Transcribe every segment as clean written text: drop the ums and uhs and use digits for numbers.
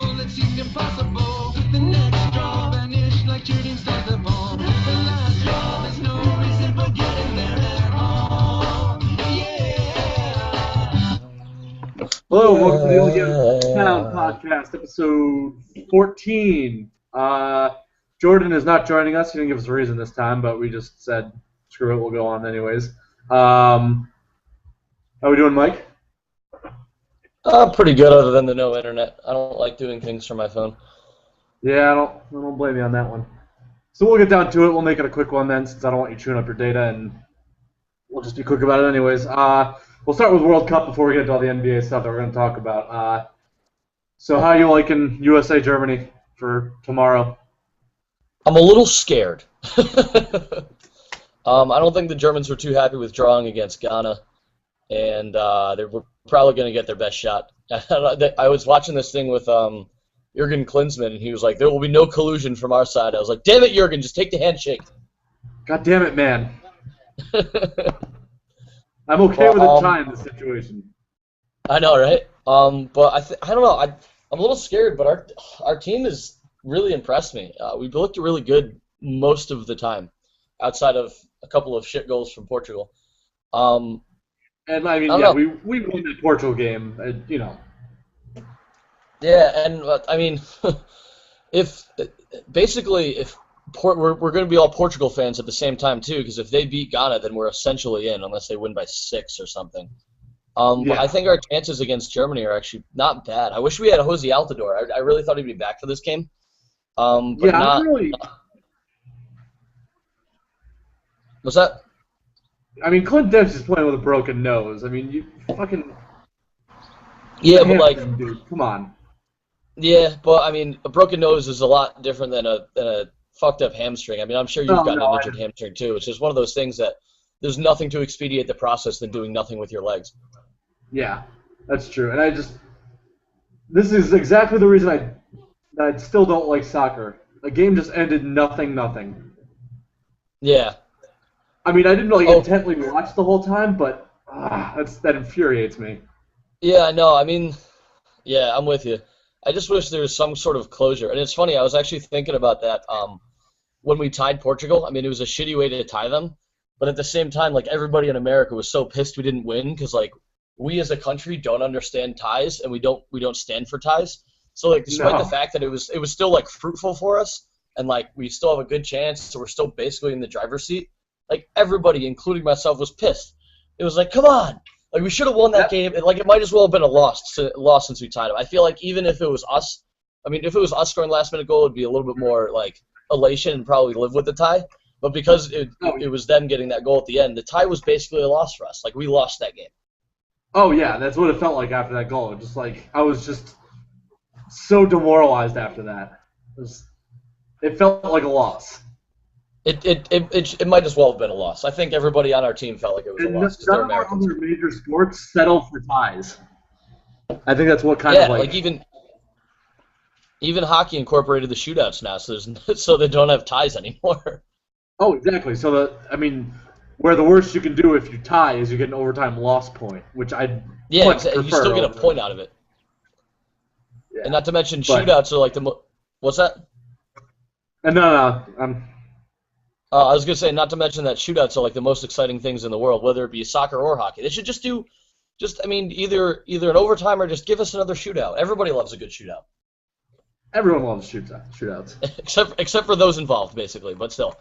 It seemed impossible. The next straw vanished like shooting stars upon the last straw. There's no reason for getting there at all. Yeah. Hello, welcome to the Only Game in Town podcast, episode 14. Jordan is not joining us. He didn't give us a reason this time, but we just said, screw it, we'll go on anyways. How we doing, Mike? Pretty good, other than the no internet. I don't like doing things from my phone. Yeah, I don't blame you on that one. So we'll get down to it. We'll make it a quick one then, since I don't want you chewing up your data, and we'll just be quick about it anyways. We'll start with World Cup before we get into all the NBA stuff that we're going to talk about. So how are you liking USA Germany for tomorrow? I'm a little scared. I don't think the Germans were too happy with drawing against Ghana, and they were probably going to get their best shot. I was watching this thing with Jurgen Klinsmann, and he was like, there will be no collusion from our side. I was like, damn it, Jurgen, just take the handshake. God damn it, man. I'm okay with it tying the situation. I know, right? But I don't know. I'm a little scared, but our team has really impressed me. We looked really good most of the time, outside of a couple of shit goals from Portugal. And I mean, yeah, we won that Portugal game, you know. Yeah, and I mean, if we're going to be all Portugal fans at the same time too, because if they beat Ghana, then we're essentially in, unless they win by 6 or something. But I think our chances against Germany are actually not bad. I wish we had Jose Altidore. I really thought he'd be back for this game. But yeah, not. What's that? I mean, Clint Dempsey's playing with a broken nose. I mean, you fucking. Yeah, but like, dude, come on. Yeah, but I mean, a broken nose is a lot different than a fucked up hamstring. I mean, I'm sure you've gotten an injured hamstring too. It's just one of those things that there's nothing to expedite the process than doing nothing with your legs. Yeah, that's true. And this is exactly the reason I still don't like soccer. The game just ended nothing. Yeah. I mean, I didn't intently watch the whole time, but that infuriates me. Yeah, no, I mean, yeah, I'm with you. I just wish there was some sort of closure. And it's funny, I was actually thinking about that when we tied Portugal. I mean, it was a shitty way to tie them. But at the same time, like, everybody in America was so pissed we didn't win because, like, we as a country don't understand ties and we don't stand for ties. So, like, despite the fact that it was still, like, fruitful for us and, like, we still have a good chance, so we're still basically in the driver's seat, like, everybody, including myself, was pissed. It was like, come on. Like, we should have won that game. And, like, it might as well have been a loss since we tied them. I feel like even if it was us, I mean, if it was us scoring last-minute goal, it would be a little bit more, like, elation and probably live with the tie. But because it was them getting that goal at the end, the tie was basically a loss for us. Like, we lost that game. Oh, yeah, that's what it felt like after that goal. Just like, I was just so demoralized after that. It felt like a loss. It might as well have been a loss. I think everybody on our team felt like it was a loss because they're Americans. Other major sports settle for ties. I think that's what kind of like even hockey incorporated the shootouts now, so they don't have ties anymore. Oh, exactly. So where the worst you can do if you tie is you get an overtime loss point, which you still get a point out of it. Yeah. And not to mention shootouts are like what's that? No. I was gonna say, not to mention that shootouts are like the most exciting things in the world, whether it be soccer or hockey. They should either an overtime or just give us another shootout. Everybody loves a good shootout. Everyone loves shootouts. except for those involved, basically, but still.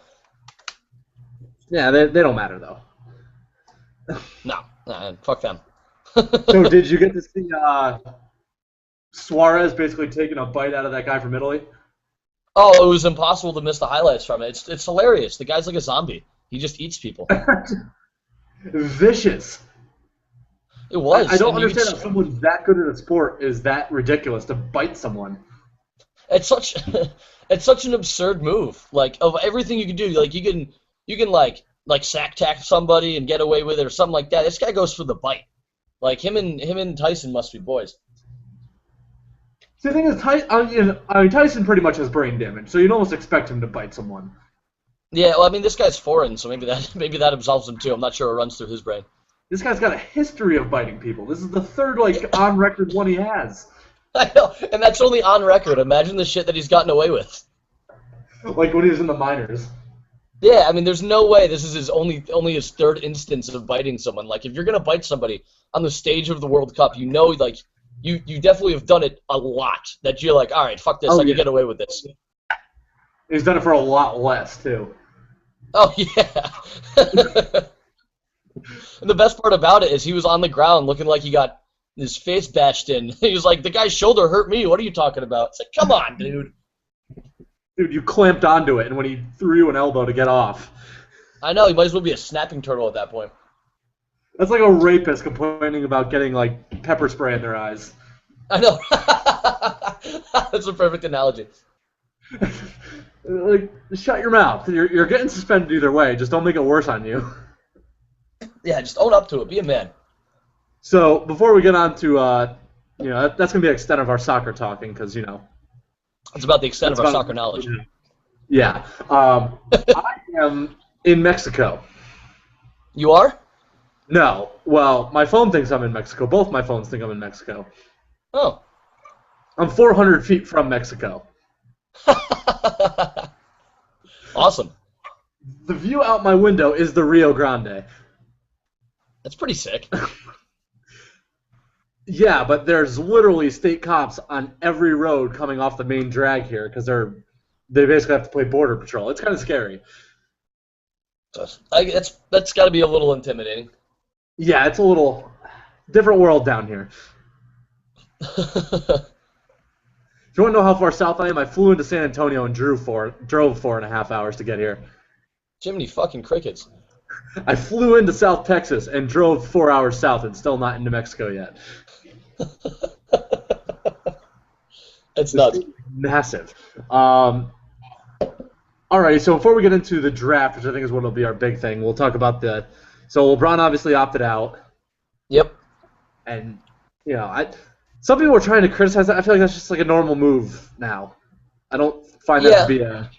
Yeah, they don't matter though. No, fuck them. So did you get to see Suarez basically taking a bite out of that guy from Italy? Oh, it was impossible to miss the highlights from it. It's hilarious. The guy's like a zombie. He just eats people. Vicious. It was. I don't understand how someone that good at a sport is that ridiculous to bite someone. It's such an absurd move. Like, of everything you can do, like you can like sack tack somebody and get away with it or something like that. This guy goes for the bite. Like him and Tyson must be boys. See, the thing is, Tyson pretty much has brain damage, so you'd almost expect him to bite someone. Yeah, well, I mean, this guy's foreign, so maybe that absolves him too. I'm not sure what runs through his brain. This guy's got a history of biting people. This is the third, on record one he has. I know, and that's only on record. Imagine the shit that he's gotten away with. Like when he was in the minors. Yeah, I mean, there's no way this is his only his third instance of biting someone. Like, if you're gonna bite somebody on the stage of the World Cup, you know, like, you definitely have done it a lot. That you're like, all right, fuck this, I can get away with this. He's done it for a lot less too. Oh yeah. And the best part about it is he was on the ground looking like he got his face bashed in. He was like, the guy's shoulder hurt me. What are you talking about? It's like, come on, dude. Dude, you clamped onto it, and when he threw you an elbow to get off. I know, he might as well be a snapping turtle at that point. That's like a rapist complaining about getting, like, pepper spray in their eyes. I know. That's a perfect analogy. Like, shut your mouth. You're getting suspended either way. Just don't make it worse on you. Yeah, just own up to it. Be a man. So, before we get on to, you know, that's going to be the extent of our soccer talking, because, you know. It's about the extent of our soccer knowledge. Yeah. I am in Mexico. You are? No. Well, my phone thinks I'm in Mexico. Both my phones think I'm in Mexico. Oh. I'm 400 feet from Mexico. Awesome. The view out my window is the Rio Grande. That's pretty sick. Yeah, but there's literally state cops on every road coming off the main drag here because they basically have to play border patrol. It's kind of scary. That's got to be a little intimidating. Yeah, it's a little different world down here. If you want to know how far south I am, I flew into San Antonio and drove 4.5 hours to get here. Jiminy fucking crickets. I flew into South Texas and drove 4 hours south and still not into Mexico yet. It's nuts. Massive. Alrighty, so before we get into the draft, which I think is what will be our big thing, we'll talk about so LeBron obviously opted out. Yep. And, you know, some people were trying to criticize that. I feel like that's just like a normal move now. I don't find that to be a...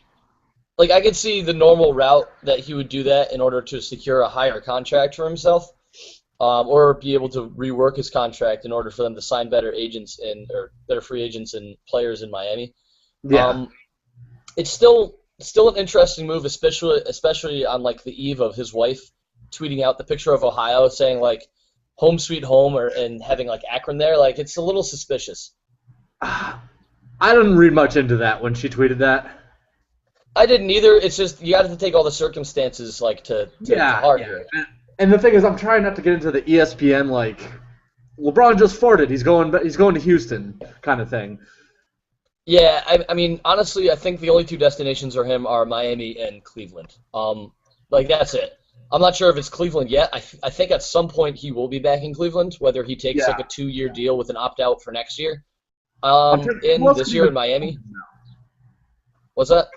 Like, I could see the normal route that he would do that in order to secure a higher contract for himself, or be able to rework his contract in order for them to sign better agents or better free agents and players in Miami. Yeah. It's still an interesting move, especially on like the eve of his wife tweeting out the picture of Ohio, saying like "Home Sweet Home" and having like Akron there. Like, it's a little suspicious. I didn't read much into that when she tweeted that. I didn't either. It's just you got to take all the circumstances like to heart here. And the thing is, I'm trying not to get into the ESPN like LeBron just farted. He's going to Houston kind of thing. Yeah, I mean, honestly, I think the only two destinations are Miami and Cleveland. Like, that's it. I'm not sure if it's Cleveland yet. I think at some point he will be back in Cleveland, whether he takes like a 2-year deal with an opt-out for next year. In this year in Miami. What's that?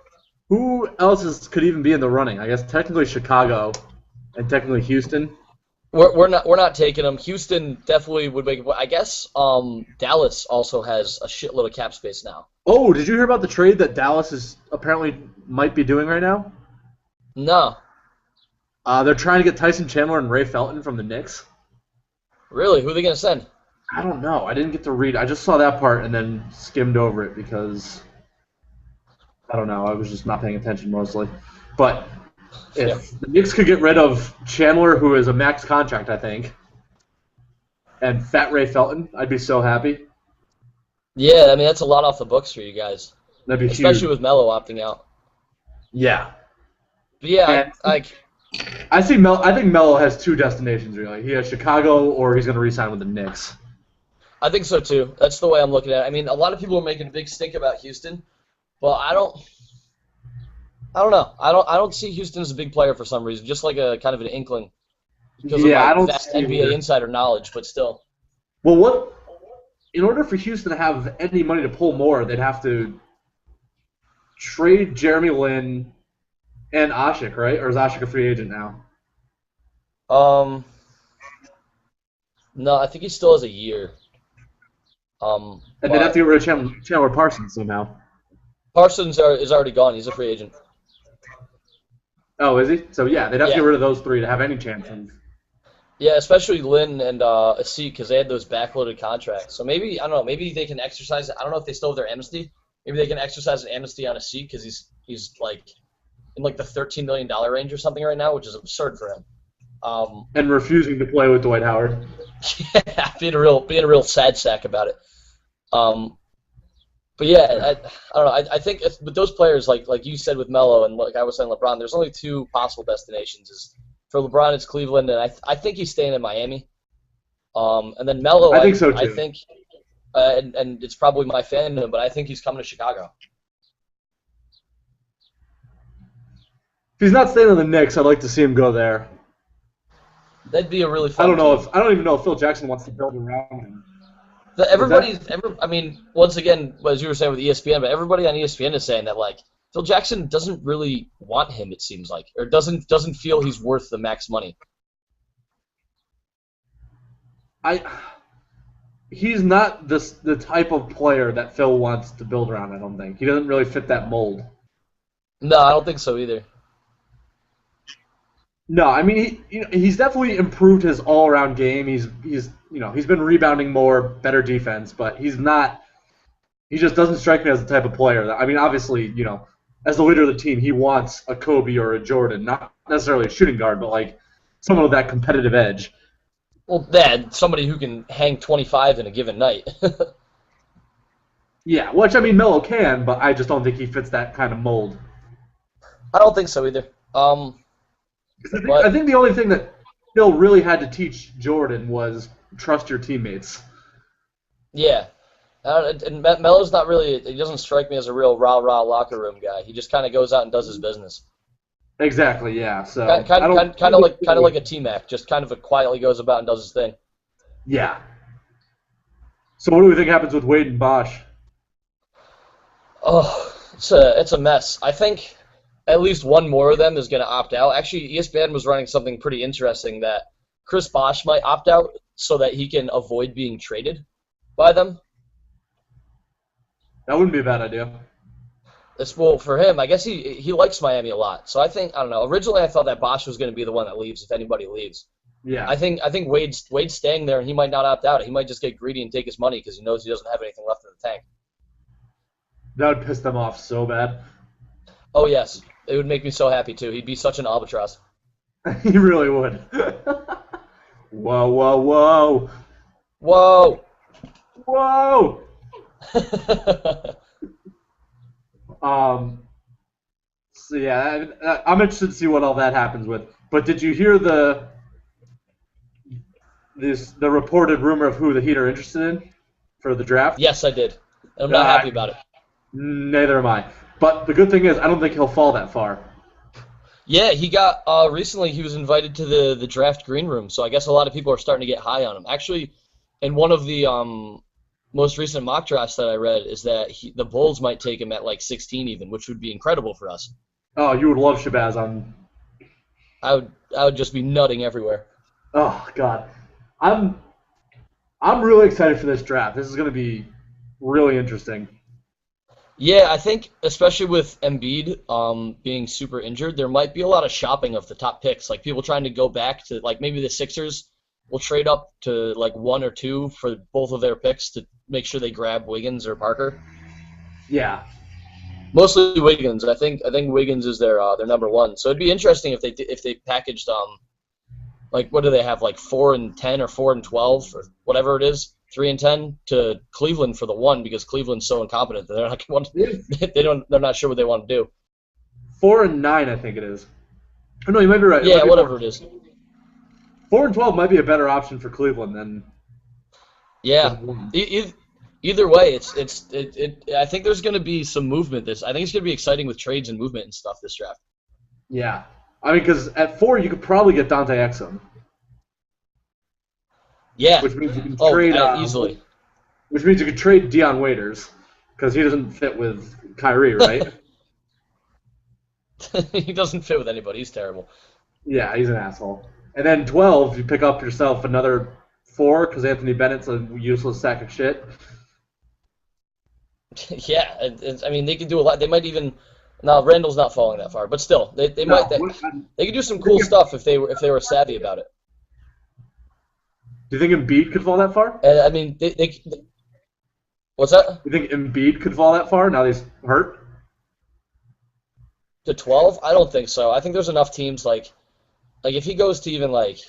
Who else could even be in the running? I guess technically Chicago and technically Houston. We're not taking them. Houston definitely would make. I guess Dallas also has a shitload of cap space now. Oh, did you hear about the trade that Dallas is apparently might be doing right now? No. They're trying to get Tyson Chandler and Ray Felton from the Knicks. Really? Who are they gonna send? I don't know. I didn't get to read. I just saw that part and then skimmed over it because I don't know. I was just not paying attention mostly. But if the Knicks could get rid of Chandler, who is a max contract, I think, and Fat Ray Felton, I'd be so happy. Yeah, I mean, that's a lot off the books for you guys. That'd be especially huge. With Melo opting out. Yeah. But yeah, I think Melo has two destinations, really. He has Chicago or he's going to re-sign with the Knicks. I think so, too. That's the way I'm looking at it. I mean, a lot of people are making a big stink about Houston, but I don't know. I don't see Houston as a big player for some reason, just like a kind of an inkling because of I don't vast NBA insider knowledge, but still. Well, in order for Houston to have any money to pull more, they'd have to trade Jeremy Lin and Ashik, right? Or is Ashik a free agent now? No, I think he still has a year. And they'd have to get rid of Chandler Parsons somehow. Parsons is already gone. He's a free agent. Oh, is he? So, yeah, they'd have to get rid of those three to have any chance of... Yeah, especially Lynn and Asik because they had those backloaded contracts. So maybe I don't know. Maybe they can exercise it. I don't know if they still have their amnesty. Maybe they can exercise an amnesty on Asik because he's like in like the $13 million range or something right now, which is absurd for him. And refusing to play with Dwight Howard. Yeah, being a real sad sack about it. But yeah, I don't know. I think with those players, like you said with Melo and like I was saying LeBron, there's only two possible destinations. Is for LeBron, it's Cleveland, and I think he's staying in Miami. And then Melo, I think so too. I think, and it's probably my fandom, but I think he's coming to Chicago. If he's not staying on the Knicks, I'd like to see him go there. That'd be a really fun. I don't even know if Phil Jackson wants to build around him. I mean, once again, as you were saying with ESPN, but everybody on ESPN is saying that like Phil Jackson doesn't really want him. It seems like, or doesn't feel he's worth the max money. He's not the type of player that Phil wants to build around. I don't think he doesn't really fit that mold. No, I don't think so either. No, I mean he's definitely improved his all-around game. He's been rebounding more, better defense, but he's not. He just doesn't strike me as the type of player that. I mean, obviously, as the leader of the team, he wants a Kobe or a Jordan, not necessarily a shooting guard, but like someone with that competitive edge. Well, Dad, somebody who can hang 25 in a given night. Yeah, which I mean Melo can, but I just don't think he fits that kind of mold. I don't think so either. I think the only thing that Phil really had to teach Jordan was trust your teammates. Yeah. And Melo's not really, he doesn't strike me as a real rah-rah locker room guy. He just kind of goes out and does his business. Exactly, yeah. So kind of like a T-Mac, just kind of quietly goes about and does his thing. Yeah. So what do we think happens with Wade and Bosch? Oh, it's a mess. I think at least one more of them is going to opt out. Actually, ESPN was running something pretty interesting that Chris Bosh might opt out so that he can avoid being traded by them. That wouldn't be a bad idea. Well, for him, I guess he likes Miami a lot. So I don't know. Originally, I thought that Bosh was going to be the one that leaves if anybody leaves. Yeah. I think Wade's staying there, and he might not opt out. He might just get greedy and take his money because he knows he doesn't have anything left in the tank. That would piss them off so bad. Oh, yes. It would make me so happy, too. He'd be such an albatross. He really would. Whoa, whoa, whoa. Whoa. Whoa. So yeah, I'm interested to see what all that happens with. But did you hear the reported rumor of who the Heat are interested in for the draft? Yes, I did. And I'm not happy about it. Neither am I. But the good thing is, I don't think he'll fall that far. Yeah, he got recently. He was invited to the draft green room, so I guess a lot of people are starting to get high on him. Actually, in one of the most recent mock drafts that I read, is that the Bulls might take him at like 16 even, which would be incredible for us. Oh, you would love Shabazz on. I would just be nutting everywhere. Oh God, I'm really excited for this draft. This is going to be really interesting. Yeah, I think especially with Embiid being super injured, there might be a lot of shopping of the top picks. Like people trying to go back to like maybe the Sixers will trade up to like 1 or 2 for both of their picks to make sure they grab Wiggins or Parker. Yeah. Mostly Wiggins. I think Wiggins is their number 1. So it'd be interesting if they packaged like what do they have, like 4 and 10 or 4 and 12 or whatever it is, 3 and 10 to Cleveland for the 1 because Cleveland's so incompetent that they're not going to, they're not sure what they want to do. 4 and 9, I think it is. Oh, no, you might be right. Yeah, whatever it is. 4 and 12 might be a better option for Cleveland than. Yeah. Either way, I think there's going to be some movement. I think it's going to be exciting with trades and movement and stuff this draft. Yeah. I mean, because at 4 you could probably get Dante Exum. Yeah. Which means you can trade easily. Which means you could trade Dion Waiters because he doesn't fit with Kyrie, right? He doesn't fit with anybody. He's terrible. Yeah, he's an asshole. And then 12, you pick up yourself another 4 because Anthony Bennett's a useless sack of shit. Yeah, I mean they could do a lot. They might even. No, Randall's not falling that far, but still, they could do some cool stuff if they were savvy about it. Do you think Embiid could fall that far? And I mean, they what's that? You think Embiid could fall that far now that he's hurt? To 12? I don't think so. I think there's enough teams like if he goes to even like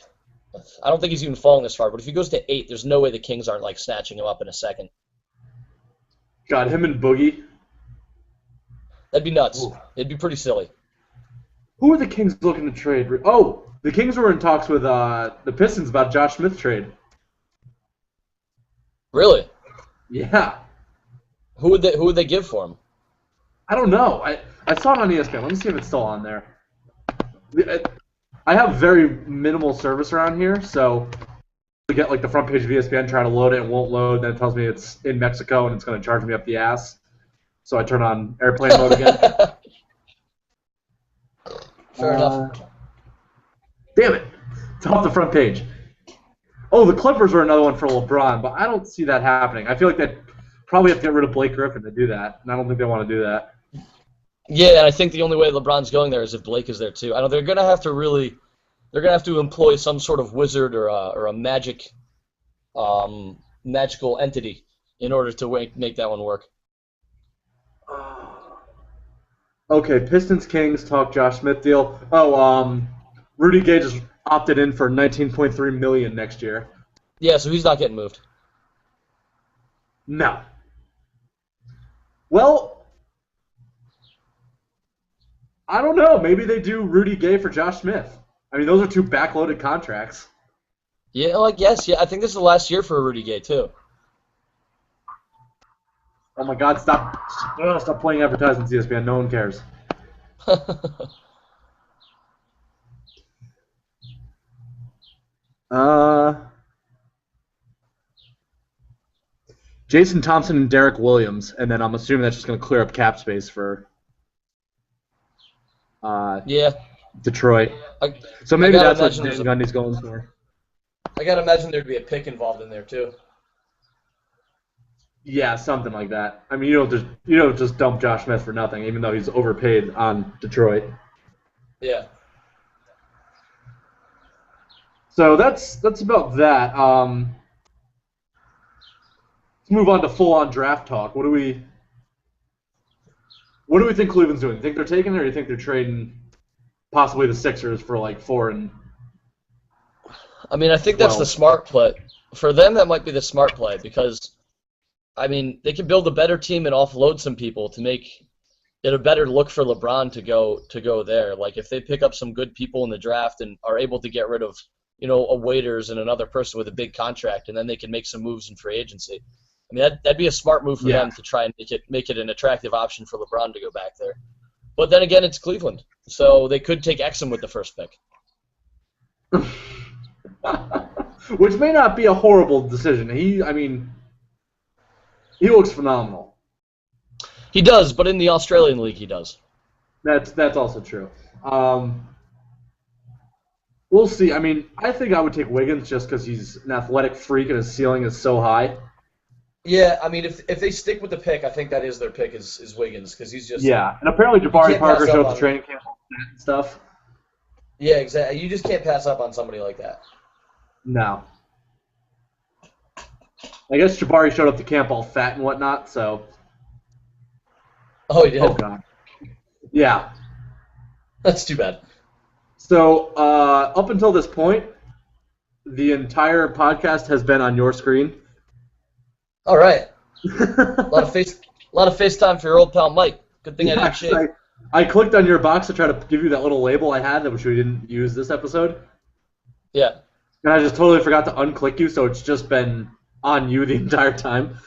I don't think he's even falling this far, but if he goes to 8, there's no way the Kings aren't like snatching him up in a second. Got him and Boogie. That'd be nuts. Ooh. It'd be pretty silly. Who are the Kings looking to trade? Oh, the Kings were in talks with the Pistons about Josh Smith trade. Really? Yeah. Who would they give for him? I don't know. I saw it on ESPN. Let me see if it's still on there. I have very minimal service around here, so I get like the front page of ESPN, try to load it, and won't load. Then it tells me it's in Mexico and it's going to charge me up the ass. So I turn on airplane mode again. Fair enough. Damn it. It's off the front page. Oh, the Clippers are another one for LeBron, but I don't see that happening. I feel like they probably have to get rid of Blake Griffin to do that, and I don't think they want to do that. Yeah, and I think the only way LeBron's going there is if Blake is there too. I know they're gonna have to employ some sort of wizard or a magical entity in order to make that one work. Okay, Pistons Kings talk Josh Smith deal. Oh, Rudy Gay just opted in for $19.3 million next year. Yeah, so he's not getting moved. No. Well, I don't know. Maybe they do Rudy Gay for Josh Smith. I mean, those are two backloaded contracts. Yeah, yes, I think this is the last year for Rudy Gay too. Oh my God! Stop playing advertisements, ESPN. No one cares. Jason Thompson and Derek Williams, and then I'm assuming that's just going to clear up cap space for Yeah. Detroit. So maybe that's what Dan Gundy's going for. I gotta imagine there'd be a pick involved in there too. Yeah, something like that. I mean, you don't just dump Josh Smith for nothing, even though he's overpaid on Detroit. Yeah. So that's about that. Let's move on to full-on draft talk. What do we think Cleveland's doing? You think they're taking it, or you think they're trading possibly the Sixers for like 4 and? I mean, I think that's the smart play. For them, that might be the smart play because, I mean, they can build a better team and offload some people to make it a better look for LeBron to go there. Like if they pick up some good people in the draft and are able to get rid of, a Waiters and another person with a big contract, and then they can make some moves in free agency. I mean, that'd be a smart move for them to try and make it an attractive option for LeBron to go back there. But then again, it's Cleveland, so they could take Exum with the first pick. Which may not be a horrible decision. He looks phenomenal. He does, but in the Australian League, he does. That's also true. We'll see. I mean, I think I would take Wiggins just because he's an athletic freak and his ceiling is so high. Yeah, I mean, if they stick with the pick, I think that is their pick is Wiggins because he's just and apparently Jabari Parker showed up to training camp and stuff. Yeah, exactly. You just can't pass up on somebody like that. No. I guess Jabari showed up to camp all fat and whatnot, so. Oh, he did? Oh, God. Yeah. That's too bad. So, up until this point, the entire podcast has been on your screen. All right. A lot of FaceTime for your old pal Mike. Good thing I didn't shave. I clicked on your box to try to give you that little label I had, which we didn't use this episode. Yeah. And I just totally forgot to unclick you, so it's just been on you the entire time.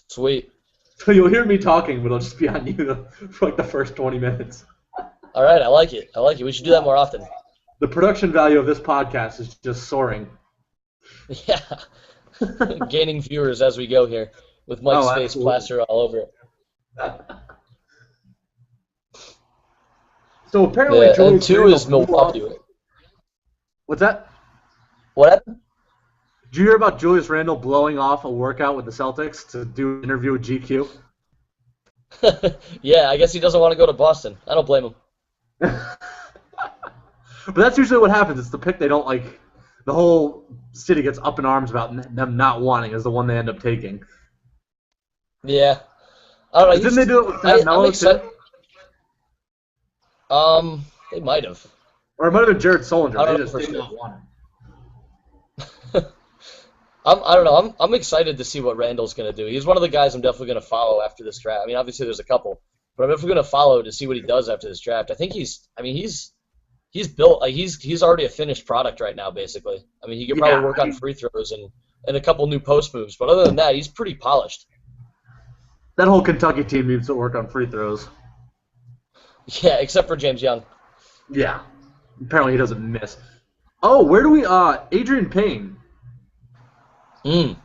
Sweet. So you'll hear me talking, but it'll just be on you for like the first 20 minutes. All right, I like it. We should do that more often. The production value of this podcast is just soaring. Yeah. Gaining viewers as we go here with Mike's face plastered all over it. So apparently, yeah, and 2 is Milwaukee. What's that? What happened? Did you hear about Julius Randle blowing off a workout with the Celtics to do an interview with GQ? Yeah, I guess he doesn't want to go to Boston. I don't blame him. But that's usually what happens. It's the pick they don't like. the whole city gets up in arms about them not wanting is the one they end up taking. Yeah. I don't know. Didn't they do it with I'm Fab Melo excited. too? They might have. Or it might have been Jared Solinger. I don't They know just for did sure. not want him. I don't know. I'm excited to see what Randall's going to do. He's one of the guys I'm definitely going to follow after this draft. I mean, obviously there's a couple, but I'm definitely going to follow to see what he does after this draft. I think he's built like he's already a finished product right now, basically. I mean, he could probably work on free throws and a couple new post moves, but other than that, he's pretty polished. That whole Kentucky team needs to work on free throws. Yeah, except for James Young. Yeah. Apparently he doesn't miss. Oh, where do we Adrian Payne. Where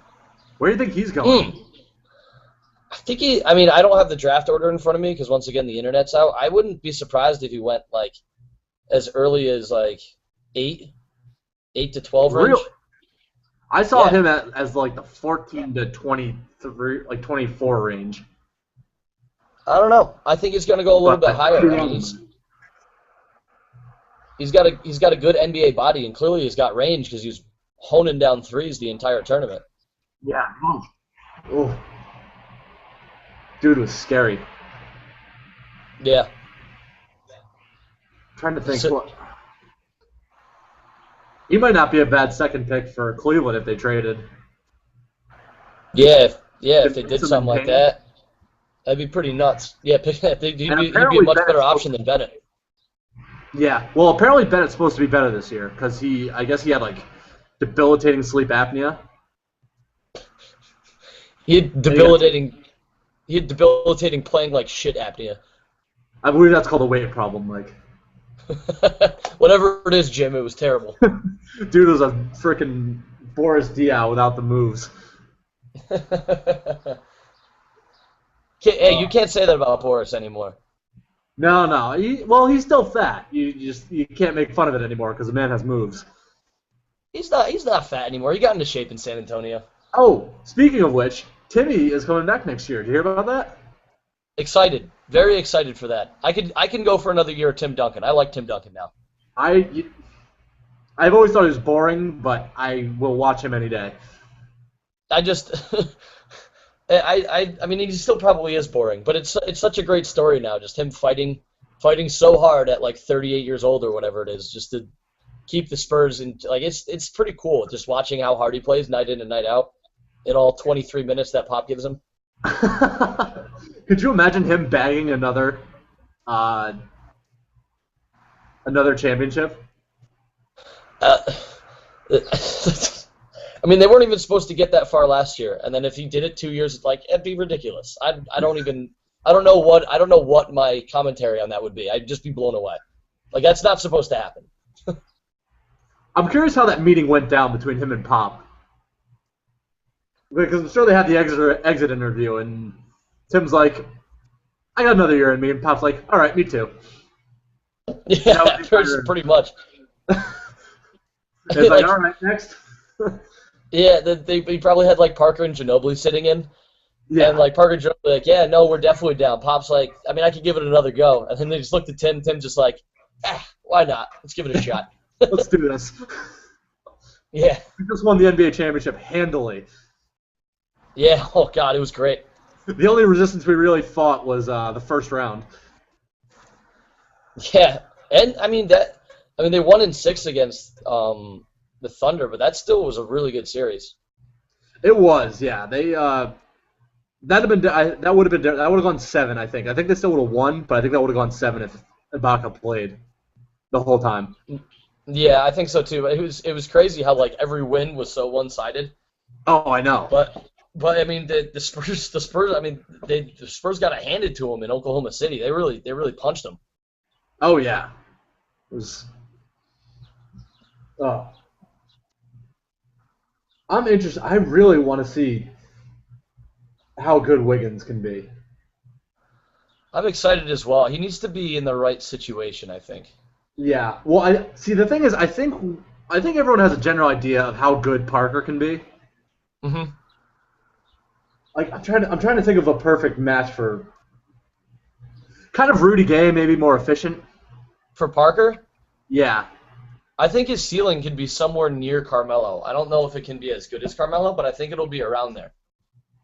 do you think he's going? I think I mean, I don't have the draft order in front of me because once again the internet's out. I wouldn't be surprised if he went like as early as like 8 to 12 range. Really? I saw him as like the 14 to 23, like 24 range. I don't know. I think he's going to go a little bit higher. I mean, he's got a good NBA body, and clearly he's got range because he was honing down threes the entire tournament. Yeah. Oh. Dude was scary. Yeah. I'm trying to think. He might not be a bad second pick for Cleveland if they traded. Yeah, if they did something like that, that'd be pretty nuts. Yeah, he'd be a much better option than Bennett. Yeah, well, apparently Bennett's supposed to be better this year because I guess he had like debilitating sleep apnea. He had debilitating playing like shit apnea. I believe that's called a weight problem, like. Whatever it is, Jim, it was terrible. Dude was a freaking Boris Diaw without the moves. Hey, you can't say that about Boris anymore. No. He's still fat. You can't make fun of it anymore because the man has moves. He's not fat anymore. He got into shape in San Antonio. Oh, speaking of which, Timmy is coming back next year. Did you hear about that? Excited. Very excited for that. I can go for another year of Tim Duncan. I like Tim Duncan now. I've always thought he was boring, but I will watch him any day. I just I mean he still probably is boring, but it's such a great story now, just him fighting so hard at like 38 years old or whatever it is, just to keep the Spurs in like it's pretty cool just watching how hard he plays night in and night out in all 23 minutes that Pop gives him. Could you imagine him bagging another championship? I mean, they weren't even supposed to get that far last year, and then if he did it 2 years, like it'd be ridiculous. I don't know what my commentary on that would be. I'd just be blown away. Like that's not supposed to happen. I'm curious how that meeting went down between him and Pop. Because I'm sure they had the exit interview, and Tim's like, I got another year in me, and Pop's like, all right, me too. Yeah, pretty much. It's like, all right, next. Yeah, he probably had like Parker and Ginobili sitting in. Yeah. And like Parker and Ginobili like, yeah, no, we're definitely down. Pop's like, I mean, I could give it another go. And then they just looked at Tim. Tim just like, why not? Let's give it a shot. Let's do this. Yeah. We just won the NBA championship handily. Yeah, oh God, it was great. The only resistance we really fought was the first round. Yeah, and I mean they won in 6 against the Thunder, but that still was a really good series. It was, yeah. They that would have gone 7, I think. I think they still would have won, but I think that would have gone 7 if Ibaka played the whole time. Yeah, I think so too. But it was crazy how like every win was so one-sided. Oh, I know. But I mean the Spurs. I mean the Spurs got it handed to them in Oklahoma City. They really punched them. Oh yeah. It was. Oh. I'm interested. I really want to see how good Wiggins can be. I'm excited as well. He needs to be in the right situation, I think. Yeah. Well, the thing is, I think everyone has a general idea of how good Parker can be. Mhm. Like I'm trying to think of a perfect match for kind of Rudy Gay, maybe more efficient. For Parker? Yeah. I think his ceiling could be somewhere near Carmelo. I don't know if it can be as good as Carmelo, but I think it'll be around there.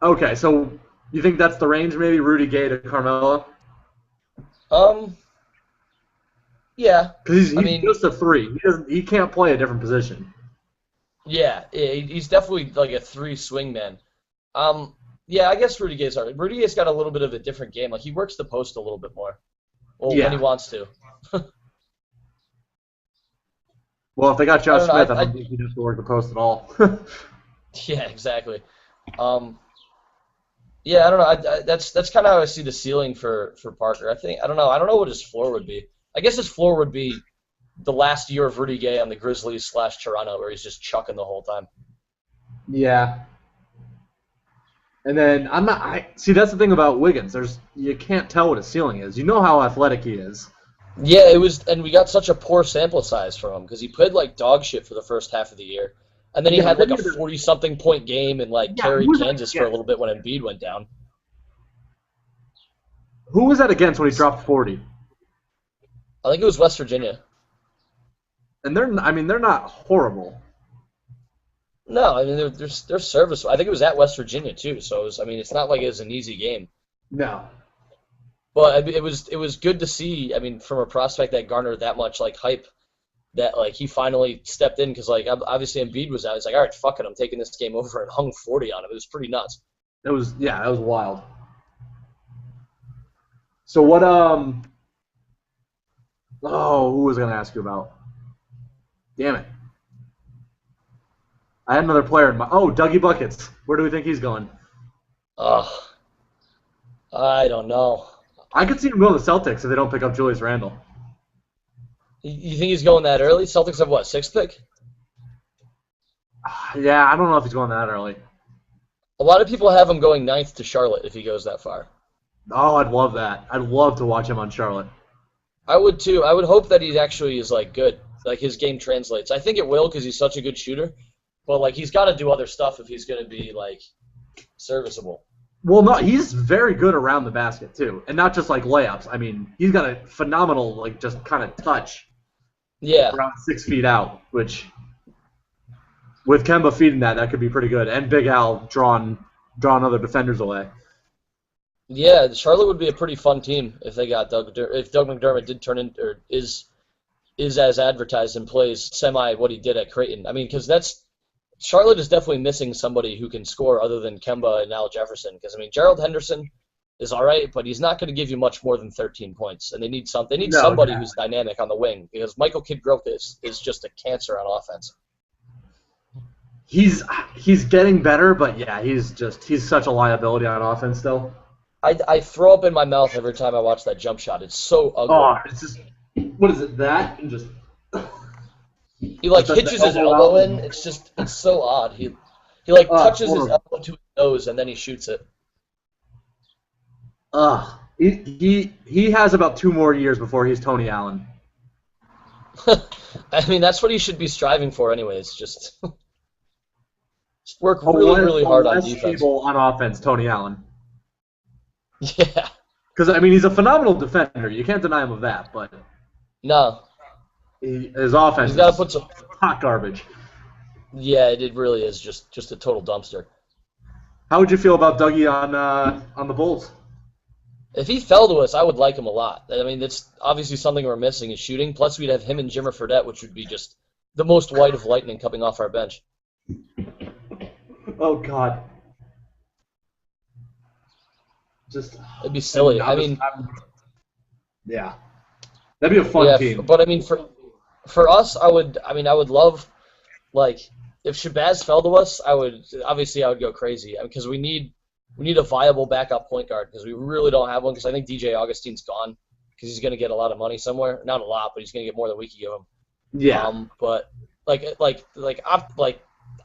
Okay, so you think that's the range, maybe Rudy Gay to Carmelo? Um, yeah. Because he's I mean, just a three. He can't play a different position. yeah, he's definitely like a three swing man. Yeah, I guess Rudy Gay's got a little bit of a different game. Like he works the post a little bit more. Well, when he Yeah. wants to. Well, if they got I Josh don't know. Smith, I don't think he'd have to work the post at all. Yeah, exactly. Um, yeah, I don't know. That's kind of how I see the ceiling for Parker. I don't know. I don't know what his floor would be. I guess his floor would be the last year of Rudy Gay on the Grizzlies / Toronto, where he's just chucking the whole time. Yeah. And then I see that's the thing about Wiggins. You can't tell what his ceiling is. You know how athletic he is. Yeah, it was, and we got such a poor sample size from him because he played like dog shit for the first half of the year, and then he Yeah, had but like a then 40-something point game and like Yeah, carried who's that Kansas for a against? little bit when Embiid went down. Who was that against when he dropped 40? I think it was West Virginia. And they're not horrible. No, I mean they're serviceable. I think it was at West Virginia too, so it was, I mean it's not like it was an easy game. No. But I mean, it was good to see. I mean, from a prospect that garnered that much like hype, that like he finally stepped in because like obviously Embiid was out. He's like, all right, fuck it, I'm taking this game over and hung 40 on him. It was pretty nuts. That was wild. So what who was I gonna ask you about? Damn it. I had another player in my Dougie Buckets. Where do we think he's going? Ugh, I don't know. I could see him going to the Celtics if they don't pick up Julius Randle. You think he's going that early? Celtics have what, 6th pick? Yeah, I don't know if he's going that early. A lot of people have him going 9th to Charlotte if he goes that far. Oh, I'd love that. I'd love to watch him on Charlotte. I would too. I would hope that he actually is like good, like his game translates. I think it will because he's such a good shooter, but like he's got to do other stuff if he's going to be like serviceable. Well, no, he's very good around the basket too, and not just like layups. I mean, he's got a phenomenal like just kind of touch Yeah, around 6 feet out, which with Kemba feeding that could be pretty good, and Big Al drawing other defenders away. yeah. Charlotte would be a pretty fun team if they got if Doug McDermott did turn in or is as advertised and plays semi what he did at Creighton. I mean, because Charlotte is definitely missing somebody who can score other than Kemba and Al Jefferson. Because I mean, Gerald Henderson is all right, but he's not going to give you much more than 13 points. And they need No, somebody yeah. who's dynamic on the wing because Michael Kidd Growth is just a cancer on offense. He's getting better, but yeah, he's such a liability on offense still. I throw up in my mouth every time I watch that jump shot. It's so ugly. Oh, it's just what is it that and just He like Just like hitches the his elbow elbow out. in. It's so odd. He like touches his horrible. elbow to his nose and then he shoots it. He has about 2 more years before he's Tony Allen. I mean, that's what he should be striving for, anyways. Just work really hard on Less defense. stable on offense, Tony Allen. Yeah. Because I mean, he's a phenomenal defender. You can't deny him of that. But No, his offense he's got to is put some. hot garbage. Yeah, it really is just a total dumpster. How would you feel about Dougie on the Bulls? If he fell to us, I would like him a lot. I mean, that's obviously something we're missing is shooting. Plus, we'd have him and Jimmer Fredette, which would be just the most white of lightning coming off our bench. Oh God. Just It'd be silly. I mean, yeah, that'd be a fun yeah, team. but I mean, for us, I would love, like, if Shabazz fell to us, I would go crazy because we need a viable backup point guard because we really don't have one because I think DJ Augustine's gone because he's going to get a lot of money somewhere. Not a lot, but he's going to get more than we could give him. Yeah. But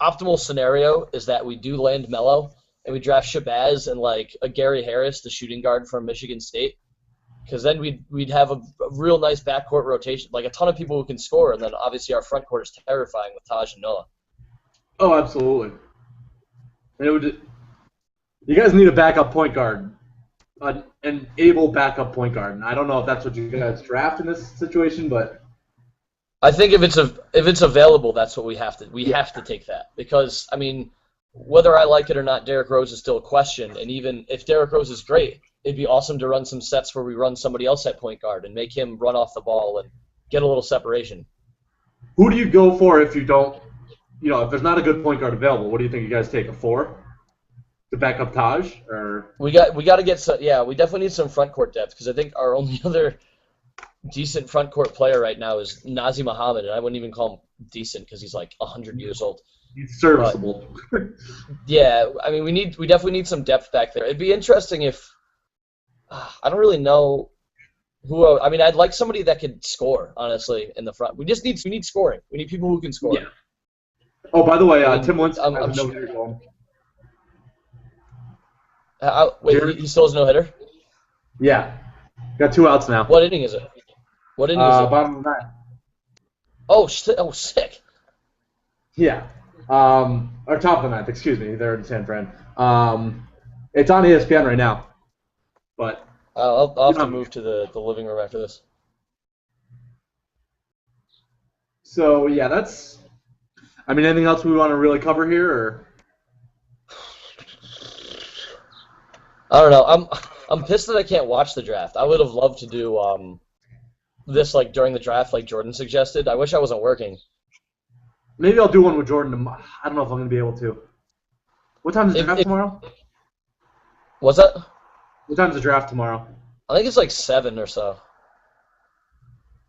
optimal scenario is that we do land Melo and we draft Shabazz and like a Gary Harris, the shooting guard from Michigan State, because then we'd have a real nice backcourt rotation, like a ton of people who can score, and then obviously our front court is terrifying with Taj and Noah. Oh, absolutely. And you guys need a backup point guard, an able backup point guard. And I don't know if that's what you guys draft in this situation, but I think if it's available, that's what we have to take that because I mean, whether I like it or not, Derrick Rose is still a question. And even if Derrick Rose is great, it'd be awesome to run some sets where we run somebody else at point guard and make him run off the ball and get a little separation. Who do you go for if you don't, if there's not a good point guard available? What do you think you guys take, a 4 to back up Taj? Or We got to get some. Yeah, we definitely need some front court depth because I think our only other decent front court player right now is Nazi Muhammad, and I wouldn't even call him decent because he's like 100 years old. he's serviceable. Yeah, I mean we definitely need some depth back there. It'd be interesting if I don't really know who. I mean, I'd like somebody that could score honestly in the front. We need scoring. We need people who can score. Yeah. Oh, by the way, Tim Lincecum I'm has no sure- hitter going. Wait, Jared- he still has no hitter. Yeah. Got 2 outs now. What inning is it? What inning is it? Bottom of the 9th. Oh, sick. Yeah. Or top of the 9th, excuse me. They're in San Fran. It's on ESPN right now. But I'll have to move to the living room after this. so yeah, that's. I mean, anything else we want to really cover here, or? I don't know. I'm pissed that I can't watch the draft. I would have loved to do this like during the draft, like Jordan suggested. I wish I wasn't working. Maybe I'll do one with Jordan tomorrow. I don't know if I'm gonna be able to. What time is the draft tomorrow? What's that? What time's the draft tomorrow? I think it's like 7 or so.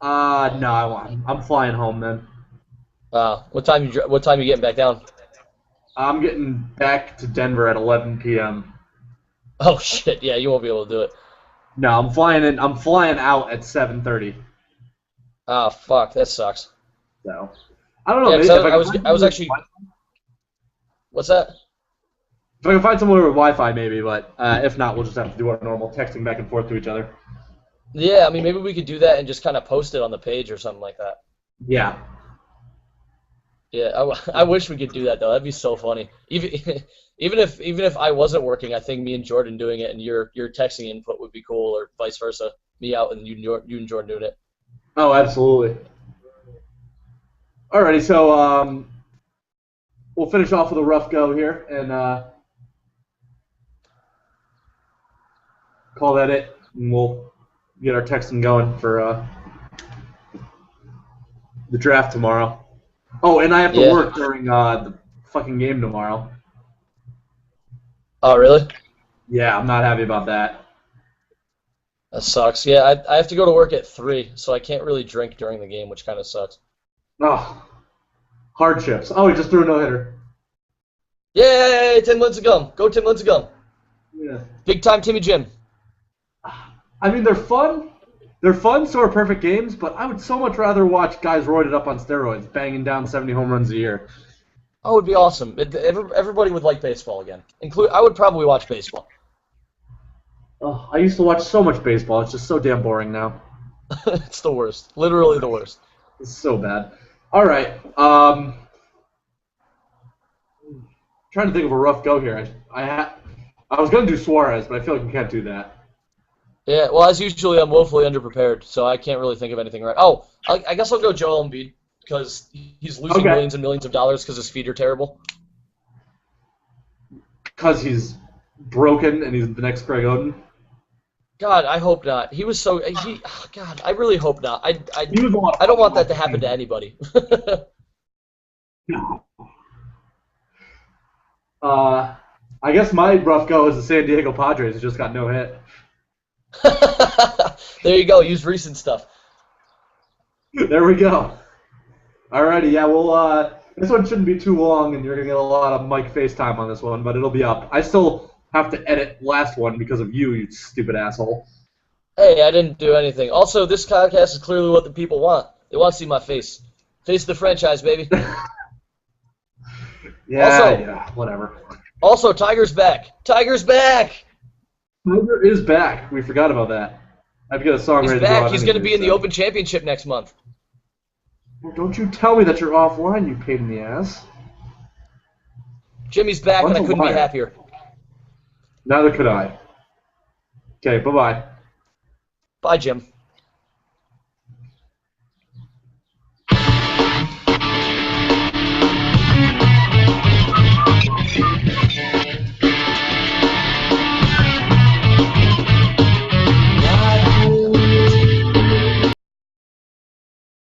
No, I'm flying home then. What time you getting back down? I'm getting back to Denver at 11 p.m. Oh shit! Yeah, you won't be able to do it. No, I'm flying in. I'm flying out at 7:30. Oh fuck, that sucks. So I don't know. Yeah, maybe 'cause if I was actually. What's that? If I can find somewhere with Wi-Fi, maybe. But if not, we'll just have to do our normal texting back and forth to each other. Yeah, I mean maybe we could do that and just kind of post it on the page or something like that. Yeah. Yeah, I wish we could do that though. That'd be so funny. Even if I wasn't working, I think me and Jordan doing it and your texting input would be cool, or vice versa. Me out and you and Jordan doing it. Oh, absolutely. Alrighty, so we'll finish off with a rough go here and call that it, and we'll get our texting going for the draft tomorrow. Oh, and I have to Yeah. work during the fucking game tomorrow. Oh really? Yeah, I'm not happy about that. That sucks. Yeah, I have to go to work at 3, so I can't really drink during the game, which kind of sucks. Oh, hardships. Oh, he just threw a no-hitter. Yay, Tim Lincecum. Go Tim Lincecum. Yeah. Big time Timmy Jim. I mean, they're fun. They're fun, so are perfect games, but I would so much rather watch guys roided up on steroids banging down 70 home runs a year. Oh, it would be awesome. Everybody would like baseball again. I would probably watch baseball. Oh, I used to watch so much baseball. It's just so damn boring now. It's the worst. Literally the worst. It's so bad. All right. Trying to think of a rough go here. I was going to do Suarez, but I feel like we can't do that. Yeah, well, as usually, I'm woefully underprepared, so I can't really think of anything right. Oh, I guess I'll go Joel Embiid, because he's losing Okay. millions and millions of dollars because his feet are terrible. Because he's broken and he's the next Greg Oden. God, I hope not. He was so... God, I really hope not. He was a lot of I don't want fun. that to happen to anybody. I guess my rough go is the San Diego Padres who just got no hit. There you go. Use recent stuff. There we go. Alrighty, yeah, well, this one shouldn't be too long, and you're going to get a lot of Mike FaceTime on this one, but it'll be up. I still have to edit last one because of you, you stupid asshole. Hey, I didn't do anything. Also, this podcast is clearly what the people want. They want to see my face. Face the franchise, baby. Yeah, whatever. Also, Tiger's back. Tiger's back. Tiger is back. We forgot about that. I've got a song He's ready to go back. out He's going to anyway, be in the so. Open Championship next month. Well, don't you tell me that you're offline, you pain in the ass. Jimmy's back, and I couldn't be Liar. happier. Neither could I. Okay, bye-bye. Bye, Jim.